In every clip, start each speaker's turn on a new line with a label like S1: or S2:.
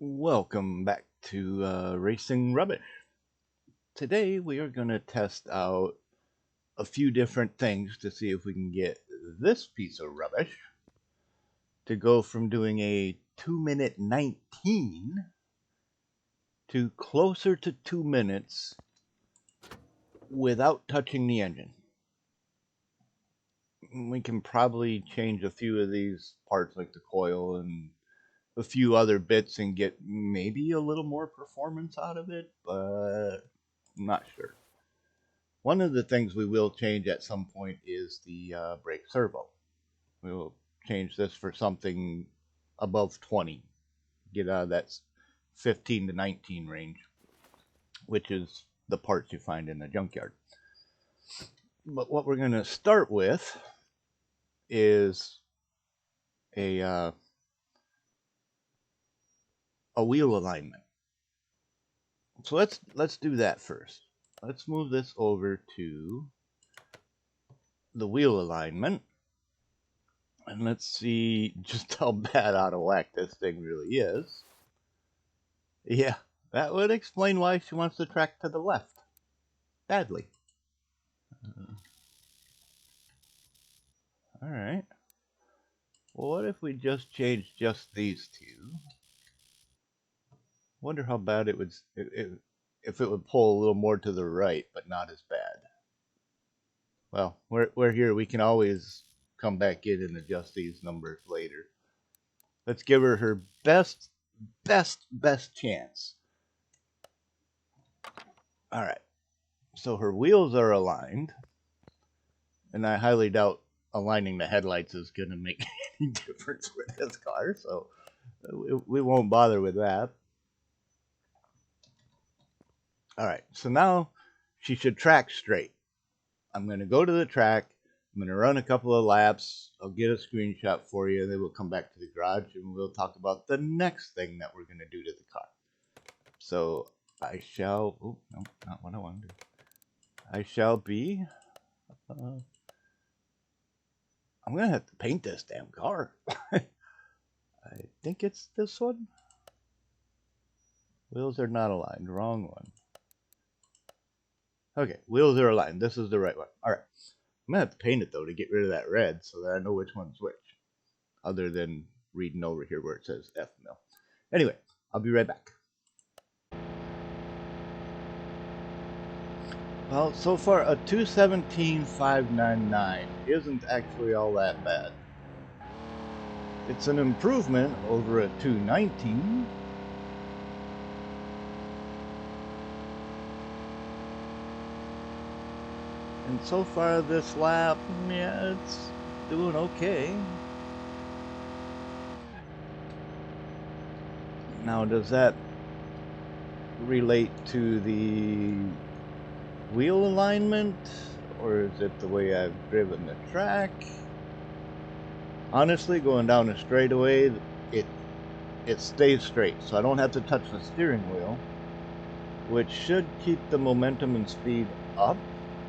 S1: Welcome back to Racing Rubbish. Today we are going to test out a few different things to see if we can get this piece of rubbish to go from doing a 2-minute 19 to closer to 2 minutes without touching the engine. We can probably change a few of these parts like the coil and a few other bits and get maybe a little more performance out of it, but I'm not sure. One of the things we will change at some point is the brake servo. We will change this for something above 20, get out of that 15 to 19 range, which is the parts you find in the junkyard. But what we're going to start with is a wheel alignment. So let's do that first. Let's move this over to the wheel alignment. And let's see just how bad out of whack this thing really is. Yeah, that would explain why she wants to track to the left. Badly. Alright. Well, what if we just changed just these two? Wonder how bad it would... if it would pull a little more to the right, but not as bad. Well, we're here. We can always come back in and adjust these numbers later. Let's give her her best chance. Alright. So her wheels are aligned. And I highly doubt aligning the headlights is going to make any difference with this car, so we won't bother with that. Alright, so now she should track straight. I'm going to go to the track, I'm going to run a couple of laps, I'll get a screenshot for you, and then we'll come back to the garage and we'll talk about the next thing that we're going to do to the car. So I shall... oh, no, not what I want to do. I shall be... I'm going to have to paint this damn car. I think it's this one. Wheels are not aligned. Wrong one. Okay, wheels are aligned. This is the right one. Alright. I'm going to have to paint it, though, to get rid of that red so that I know which one's which. Other than reading over here where it says F mill. Anyway, I'll be right back. Well, so far, a 217,599 isn't actually all that bad. It's an improvement over a 219. And so far this lap, yeah, it's doing okay. Now, does that relate to the wheel alignment, or is it the way I've driven the track? Honestly, going down the straightaway, it stays straight, so I don't have to touch the steering wheel, which should keep the momentum and speed up,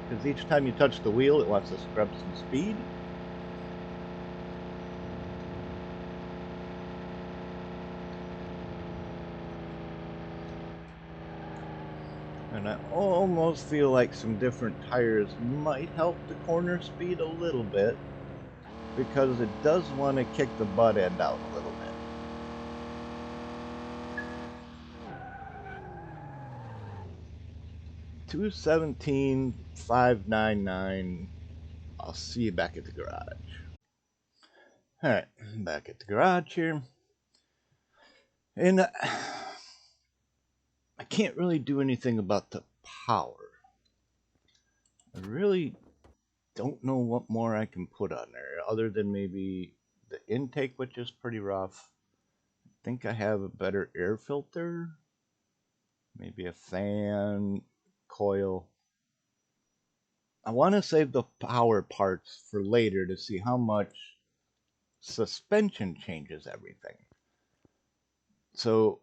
S1: because each time you touch the wheel, it wants to scrub some speed. And I almost feel like some different tires might help the corner speed a little bit, because it does want to kick the butt end out a little bit. $217,599. I'll see you back at the garage. Alright, back at the garage here. And I can't really do anything about the power. I really don't know what more I can put on there, other than maybe the intake, which is pretty rough. I think I have a better air filter. Maybe a fan, coil. I want to save the power parts for later to see how much suspension changes everything. So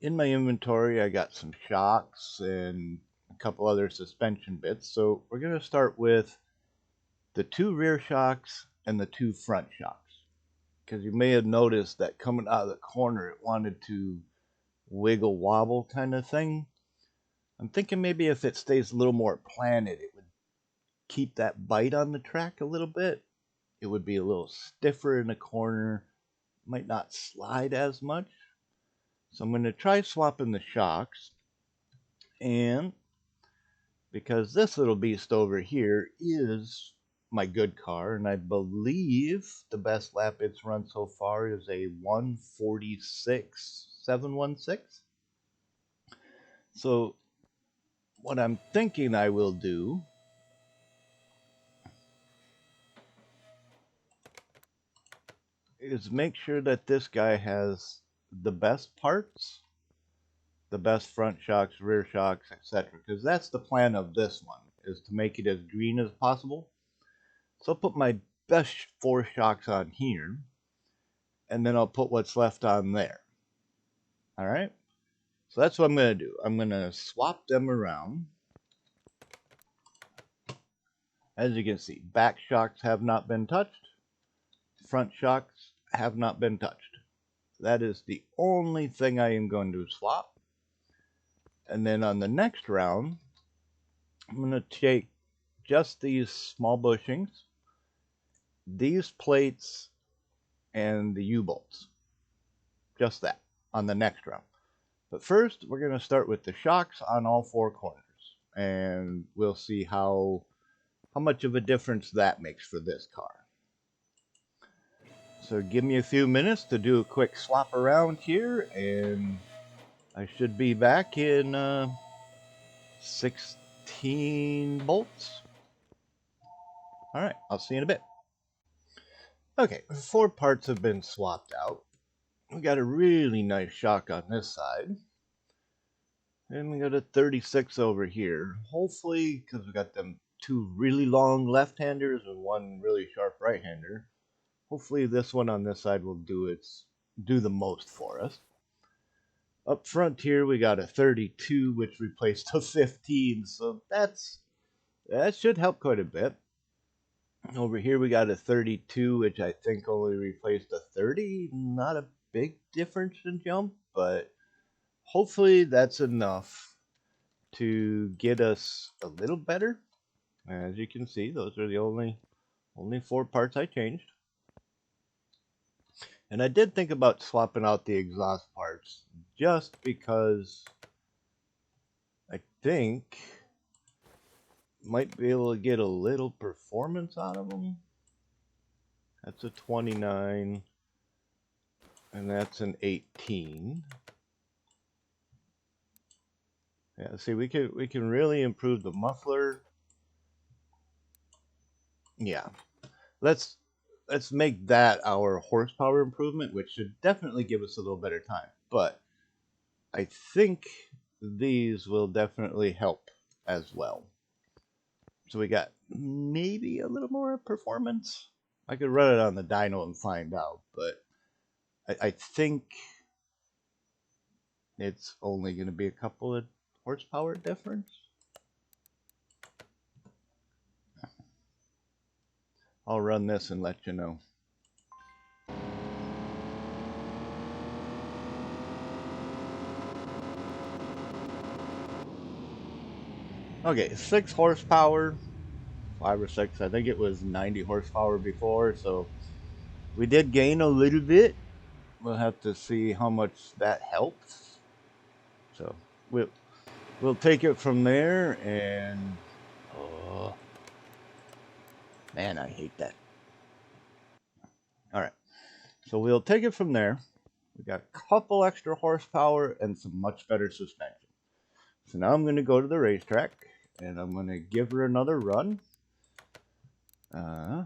S1: in my inventory, I got some shocks and a couple other suspension bits. So we're going to start with the 2 rear shocks and the 2 front shocks. Because you may have noticed that coming out of the corner, it wanted to wiggle wobble kind of thing. I'm thinking maybe if it stays a little more planted, it would keep that bite on the track a little bit. It would be a little stiffer in the corner, might not slide as much. So I'm going to try swapping the shocks. And because this little beast over here is my good car, and I believe the best lap it's run so far is a 146.716. So what I'm thinking I will do is make sure that this guy has the best parts, the best front shocks, rear shocks, etc. Because that's the plan of this one, is to make it as green as possible. So I'll put my best 4 shocks on here, and then I'll put what's left on there. All right? So that's what I'm going to do. I'm going to swap them around. As you can see, back shocks have not been touched. Front shocks have not been touched. That is the only thing I am going to swap. And then on the next round, I'm going to take just these small bushings, these plates, and the U-bolts. Just that on the next round. But first, we're going to start with the shocks on all 4 corners. And we'll see how much of a difference that makes for this car. So give me a few minutes to do a quick swap around here, and I should be back in 16 bolts. All right, I'll see you in a bit. Okay, 4 parts have been swapped out. We got a really nice shock on this side. And we got a 36 over here. Hopefully, because we got them 2 really long left-handers and 1 really sharp right-hander, hopefully this one on this side will do the most for us. Up front here, we got a 32, which replaced a 15, so that should help quite a bit. Over here, we got a 32, which I think only replaced a 30. Not a big difference in jump, but hopefully that's enough to get us a little better. As you can see, those are the only 4 parts I changed. And I did think about swapping out the exhaust parts just because I think might be able to get a little performance out of them. That's a 29 and that's an 18. Yeah, see, we can really improve the muffler. Yeah, let's make that our horsepower improvement, which should definitely give us a little better time. But I think these will definitely help as well. So we got maybe a little more performance. I could run it on the dyno and find out, but I think it's only going to be a couple of horsepower difference. I'll run this and let you know. Okay, 6 horsepower, 5 or 6. I think it was 90 horsepower before, so we did gain a little bit. We'll have to see how much that helps. So we'll take it from there, and oh man, I hate that. All right, so we'll take it from there. We got a couple extra horsepower and some much better suspension. So now I'm going to go to the racetrack, and I'm going to give her another run. And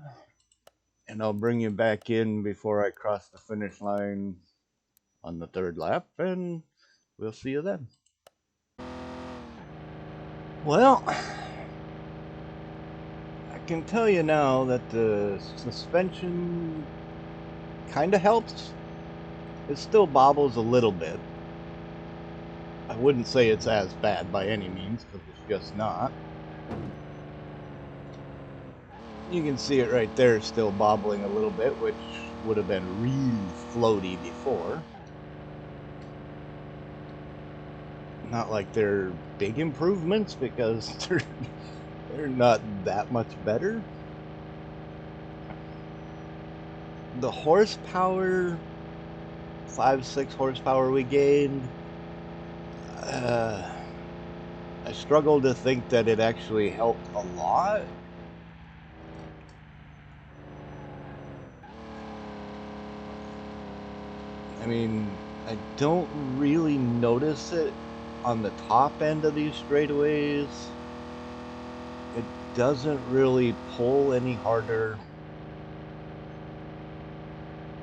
S1: I'll bring you back in before I cross the finish line on the 3rd lap, and we'll see you then. Well, I can tell you now that the suspension kind of helps. It still bobbles a little bit. I wouldn't say it's as bad by any means, because it's just not. You can see it right there still bobbling a little bit, which would have been really floaty before. Not like they're big improvements because they're not that much better. The horsepower, 5-6 horsepower we gained, I struggle to think that it actually helped a lot. I mean, I don't really notice it on the top end of these straightaways. It doesn't really pull any harder.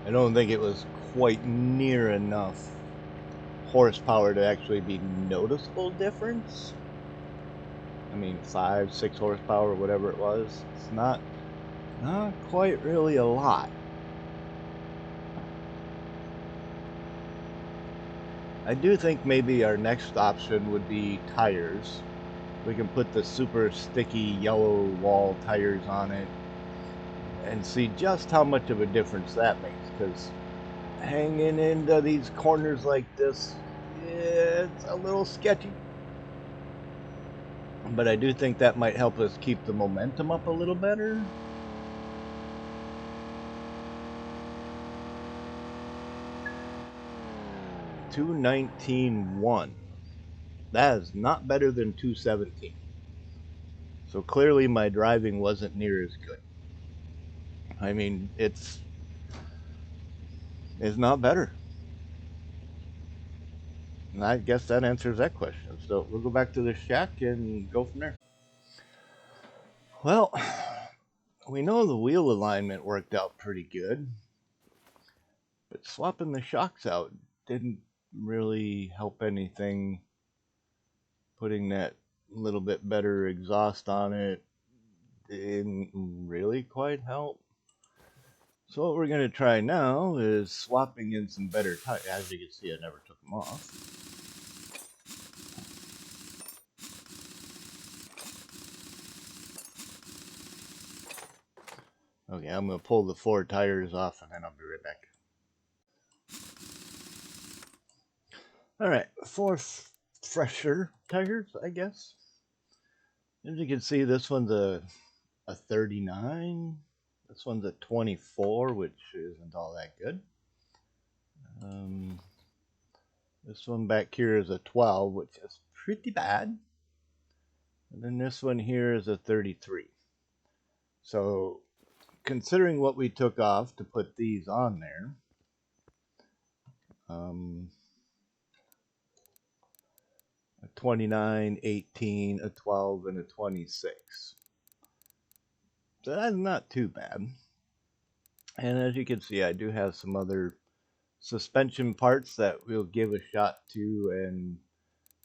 S1: I don't think it was quite near enough horsepower to actually be noticeable difference. I mean, 5-6 horsepower, whatever it was. It's not quite really a lot. I do think maybe our next option would be tires. We can put the super sticky yellow wall tires on it and see just how much of a difference that makes, because hanging into these corners like this, it's a little sketchy. But I do think that might help us keep the momentum up a little better. $219.1. That is not better than 217. So clearly my driving wasn't near as good. I mean, it's not better. And I guess that answers that question. So we'll go back to the shack and go from there. Well, we know the wheel alignment worked out pretty good, but swapping the shocks out didn't really help anything. Putting that little bit better exhaust on it didn't really quite help. So what we're going to try now is swapping in some better tires. As you can see, I never took them off. Okay, I'm going to pull the 4 tires off and then I'll be right back. Alright, 4 fresher tires, I guess. As you can see, this one's a 39. This one's a 24, which isn't all that good. This one back here is a 12, which is pretty bad. And then this one here is a 33. So, considering what we took off to put these on there, a 29, 18, a 12, and a 26. So that's not too bad. And as you can see, I do have some other suspension parts that we'll give a shot to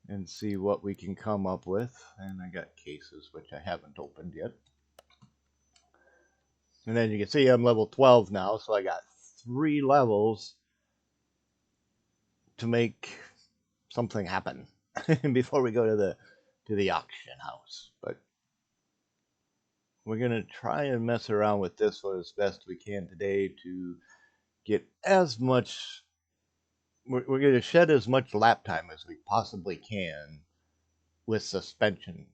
S1: and see what we can come up with. And I got cases, which I haven't opened yet. And then you can see I'm level 12 now, so I got 3 levels to make something happen before we go to the auction house. But we're going to try and mess around with this one as best we can today to get as much. We're going to shed as much lap time as we possibly can with suspension.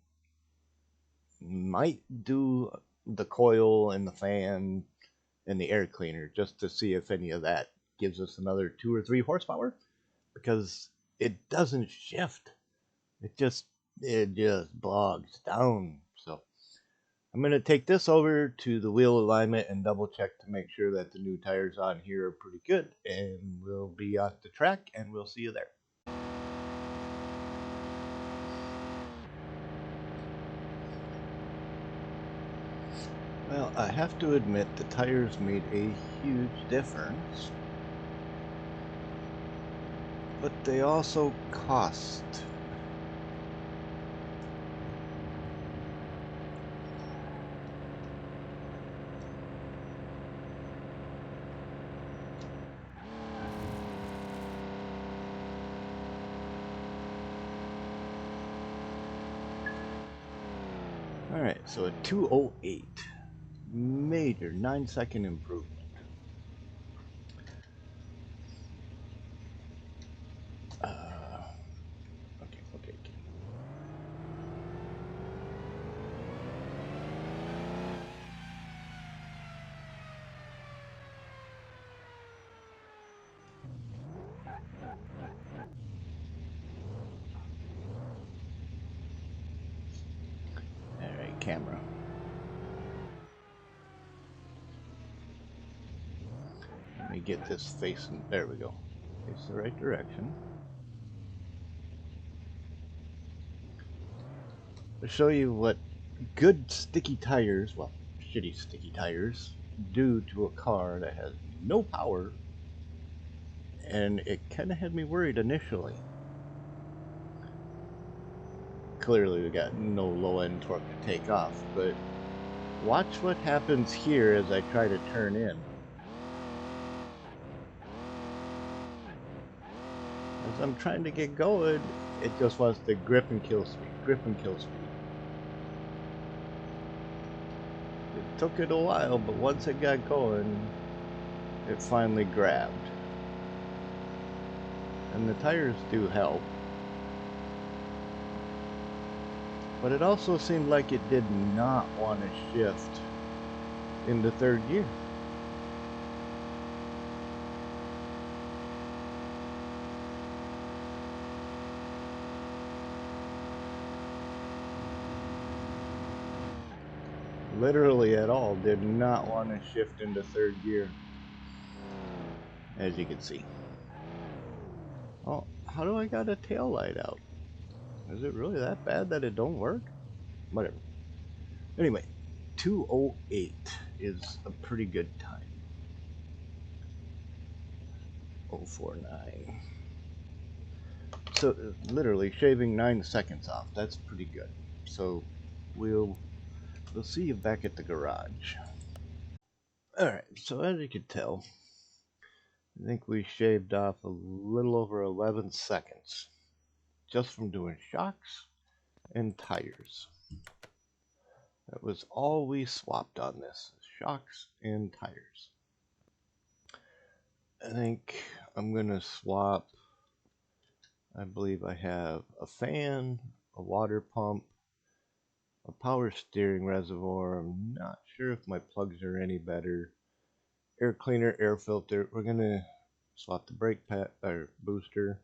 S1: Might do the coil and the fan and the air cleaner just to see if any of that gives us another 2 or 3 horsepower, because it doesn't shift. It just bogs down. So I'm going to take this over to the wheel alignment and double check to make sure that the new tires on here are pretty good, and we'll be off the track and we'll see you there. Well, I have to admit the tires made a huge difference, but they also cost. Alright, so a 208. Major 9-second improvement. Okay. camera. Let me get this facing, there we go. Face the right direction. To show you what good sticky tires, well, shitty sticky tires, do to a car that has no power, and it kind of had me worried initially. Clearly we got no low end torque to take off, but watch what happens here as I try to turn in. As I'm trying to get going, it just wants to grip and kill speed, grip and kill speed. It took it a while, but once it got going, it finally grabbed. And the tires do help. But it also seemed like it did not want to shift into third gear. Literally at all, did not want to shift into third gear, as you can see. Oh, how do I got a tail light out? Is it really that bad that it don't work? Whatever. Anyway, 2:08 is a pretty good time. 0:49. So literally shaving 9 seconds off. That's pretty good. So we'll see you back at the garage. Alright, so as you can tell, I think we shaved off a little over 11 seconds just from doing shocks and tires. That was all we swapped on this, shocks and tires. I think I'm gonna swap, I believe I have a fan, a water pump, a power steering reservoir. I'm not sure if my plugs are any better. Air cleaner, air filter. We're gonna swap the brake pad or booster.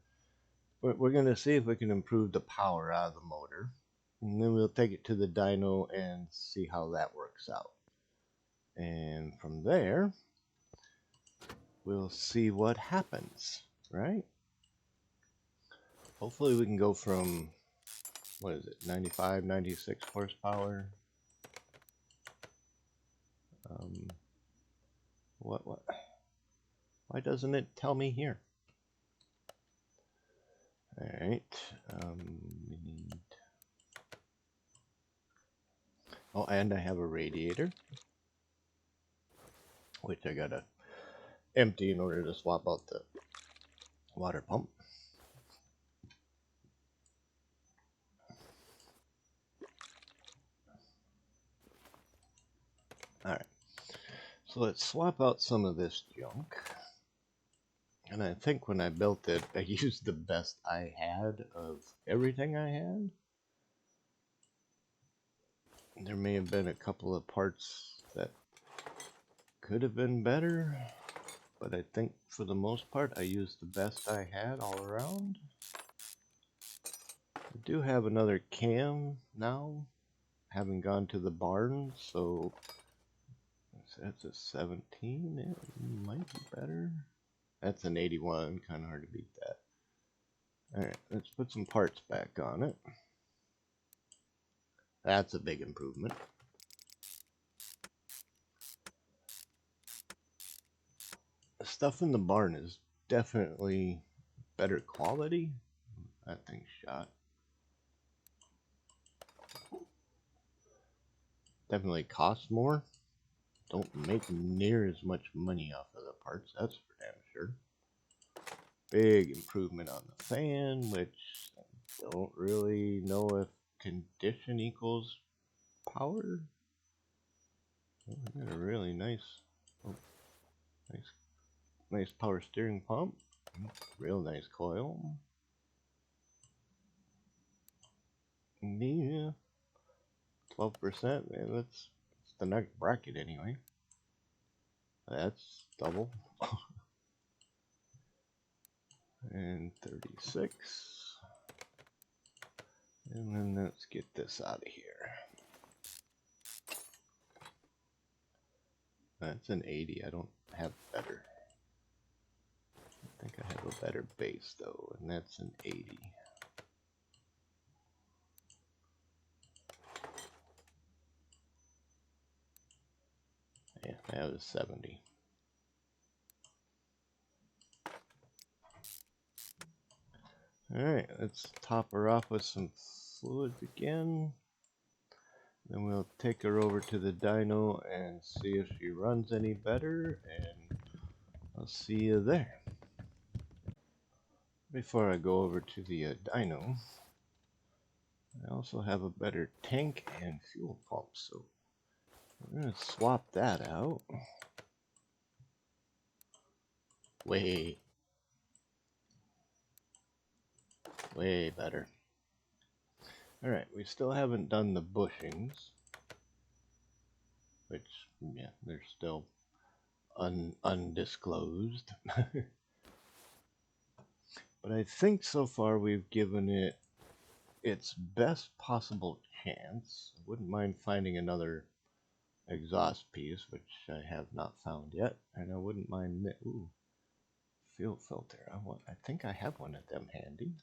S1: We're gonna see if we can improve the power out of the motor, and then we'll take it to the dyno and see how that works out. And from there, we'll see what happens, right? Hopefully we can go from, what is it, 95, 96 horsepower. What? Why doesn't it tell me here? Alright, we need... Oh, and I have a radiator, which I gotta empty in order to swap out the water pump. Alright, so let's swap out some of this junk. And I think when I built it, I used the best I had of everything I had. There may have been a couple of parts that could have been better, but I think for the most part I used the best I had all around. I do have another cam now, having gone to the barn, so that's a 17, it might be better. That's an 81, kind of hard to beat that. Alright, let's put some parts back on it. That's a big improvement. The stuff in the barn is definitely better quality. That thing's shot. Definitely costs more. Don't make near as much money off of the parts, that's for damn sure. Big improvement on the fan, which I don't really know if condition equals power. Oh, I got a really nice, nice power steering pump. Real nice coil. Yeah, 12%. Man, that's the next bracket anyway. That's double. And 36. And then let's get this out of here. That's an 80. I don't have better. I think I have a better base though, and that's an 80. Yeah, that was 70. Alright, let's top her off with some fluids again. Then we'll take her over to the dyno and see if she runs any better, and I'll see you there. Before I go over to the dyno, I also have a better tank and fuel pump, so we're going to swap that out. Way better. Alright, we still haven't done the bushings, which, yeah, they're still undisclosed. But I think so far we've given it its best possible chance. I wouldn't mind finding another exhaust piece, which I have not found yet, and I wouldn't mind fuel filter. I think I have one of them handy.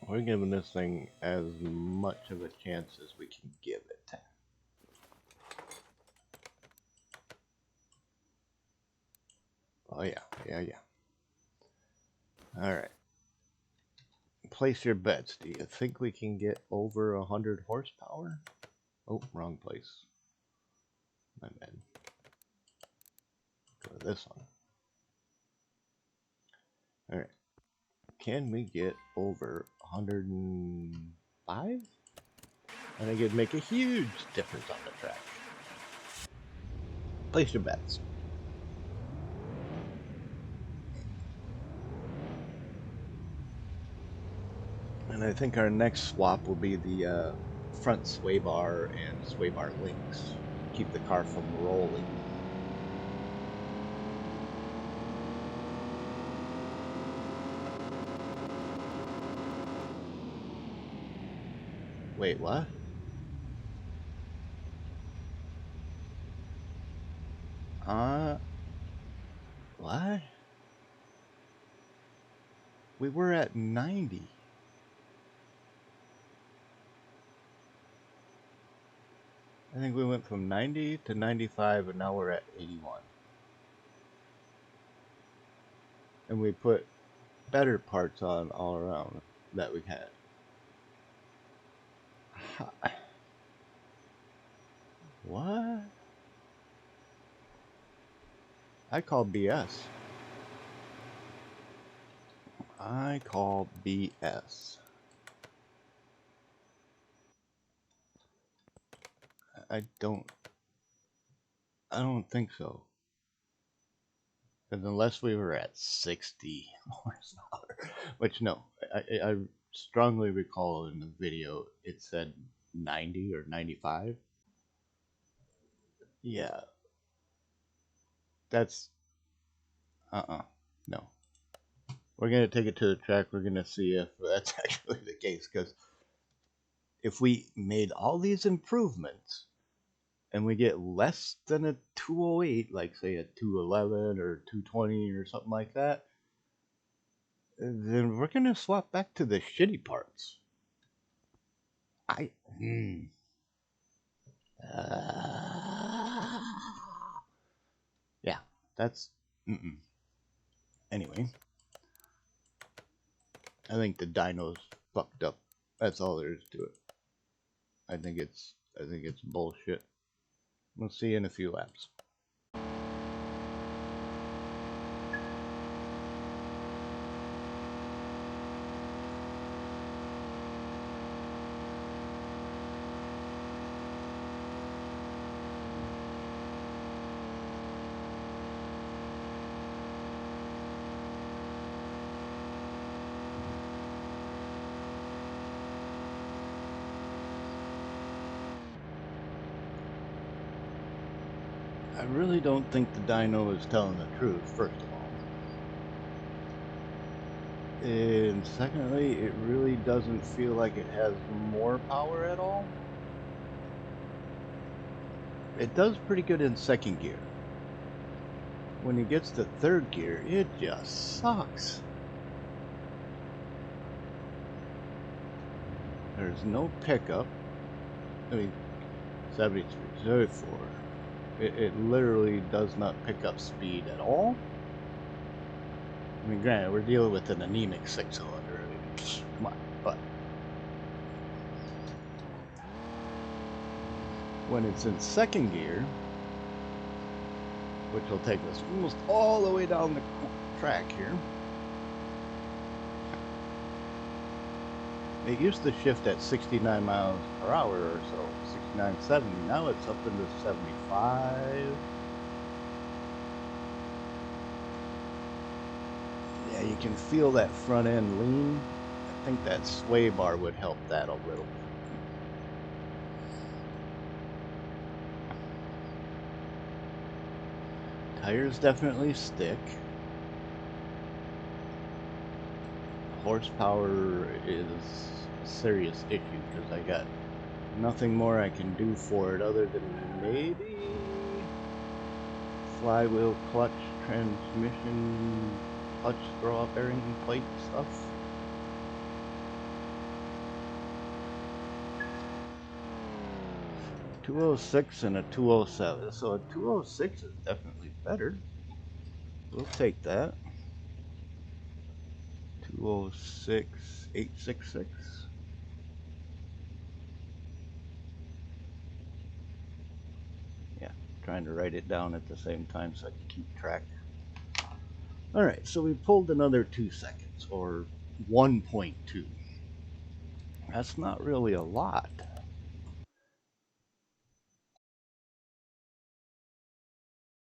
S1: We're giving this thing as much of a chance as we can give it. Oh yeah. All right. Place your bets. Do you think we can get over 100 horsepower? Oh, wrong place. My bad. Go to this one. All right. Can we get over 105? I think it'd make a huge difference on the track. Place your bets. And I think our next swap will be the front sway bar and sway bar links. Keep the car from rolling. Wait, what? What? We were at 90. I think we went from 90 to 95, and now we're at 81. And we put better parts on all around that we had. What? I call BS. I call BS. I don't think so. Because unless we were at 60 horsepower, which no, I strongly recall in the video it said 90 or 95. Yeah, that's no. We're gonna take it to the track. We're gonna see if that's actually the case. Because if we made all these improvements and we get less than a 208, like say a 211 or 220 or something like that, then we're gonna swap back to the shitty parts. Yeah, that's Anyway, I think the dyno's fucked up. That's all there is to it. I think it's bullshit. We'll see you in a few laps. I really don't think the dyno is telling the truth, first of all. And secondly, it really doesn't feel like it has more power at all. It does pretty good in second gear. When he gets to third gear, it just sucks. There's no pickup. I mean, 73, 34. It literally does not pick up speed at all. I mean, granted, we're dealing with an anemic 6-cylinder. I mean, come on, but when it's in second gear, which will take us almost all the way down the track here, it used to shift at 69 miles per hour or so, 69, 70. Now it's up into 75. Yeah, you can feel that front end lean. I think that sway bar would help that a little bit. Tires definitely stick. Horsepower is a serious issue because I got nothing more I can do for it other than maybe flywheel, clutch, transmission, clutch throw-up bearing plate stuff. A 206 and a 207. So a 206 is definitely better. We'll take that. 206 866. Yeah, trying to write it down at the same time so I can keep track. Alright, so we pulled another 2 seconds, or 1.2. That's not really a lot.